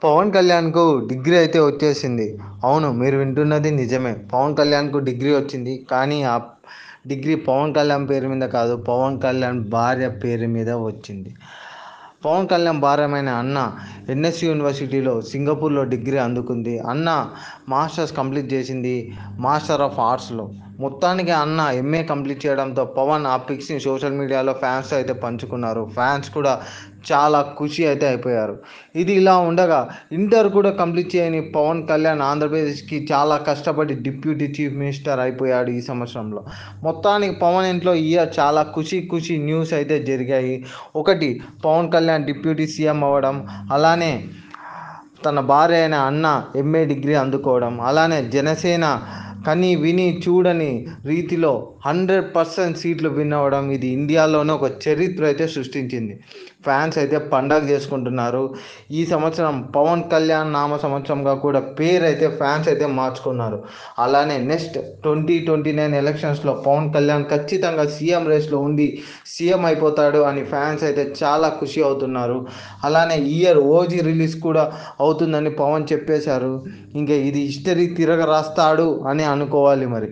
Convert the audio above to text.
పవన్ కళ్యాణ్కు డిగ్రీ అయితే వచ్చేసింది. అవును, మీరు వింటున్నది నిజమే. పవన్ కళ్యాణ్కు డిగ్రీ వచ్చింది. కానీ ఆ డిగ్రీ పవన్ కళ్యాణ్ పేరు మీద కాదు, పవన్ కళ్యాణ్ భార్య పేరు మీద వచ్చింది. పవన్ కళ్యాణ్ భార్యమైన అన్న ఎన్ఎస్ యూనివర్సిటీలో సింగపూర్లో డిగ్రీ అందుకుంది. అన్న మాస్టర్స్ కంప్లీట్ చేసింది మాస్టర్ ఆఫ్ ఆర్ట్స్లో. మొత్తానికి అన్న ఎంఏ కంప్లీట్ చేయడంతో పవన్ ఆ పిక్స్ని సోషల్ మీడియాలో ఫ్యాన్స్ అయితే పంచుకున్నారు. ఫ్యాన్స్ కూడా చాలా ఖుషి అయితే అయిపోయారు. ఇది ఇలా ఉండగా ఇంటర్ కూడా కంప్లీట్ చేయని పవన్ కళ్యాణ్ ఆంధ్రప్రదేశ్కి చాలా కష్టపడి డిప్యూటీ చీఫ్ మినిస్టర్ అయిపోయాడు ఈ సంవత్సరంలో. మొత్తానికి పవన్ ఇంట్లో ఈ ఇయర్ చాలా ఖుషి న్యూస్ అయితే జరిగాయి. ఒకటి, పవన్ కళ్యాణ్ డిప్యూటీ సీఎం అవ్వడం, అలానే తన భార్య అయిన అన్న ఎంఏ డిగ్రీ అందుకోవడం, అలానే జనసేన కని విని చూడని రీతిలో 100% సీట్లు విన్ అవ్వడం, ఇది ఇండియాలోనే ఒక చరిత్ర అయితే సృష్టించింది. ఫ్యాన్స్ అయితే పండగ చేసుకుంటున్నారు. ఈ సంవత్సరం పవన్ కళ్యాణ్ నామ సంవత్సరంగా కూడా పేరు అయితే ఫ్యాన్స్ అయితే మార్చుకున్నారు. అలానే నెక్స్ట్ 2029 ఎలక్షన్స్లో పవన్ కళ్యాణ్ ఖచ్చితంగా సీఎం రేస్లో ఉండి సీఎం అయిపోతాడు అని ఫ్యాన్స్ అయితే చాలా ఖుషి అవుతున్నారు. అలానే ఈ ఇయర్ ఓజీ రిలీజ్ కూడా అవుతుందని పవన్ చెప్పేశారు. ఇంకా ఇది హిస్టరీ తిరగ రాస్తాడు అని అనుకోవాలి మరి.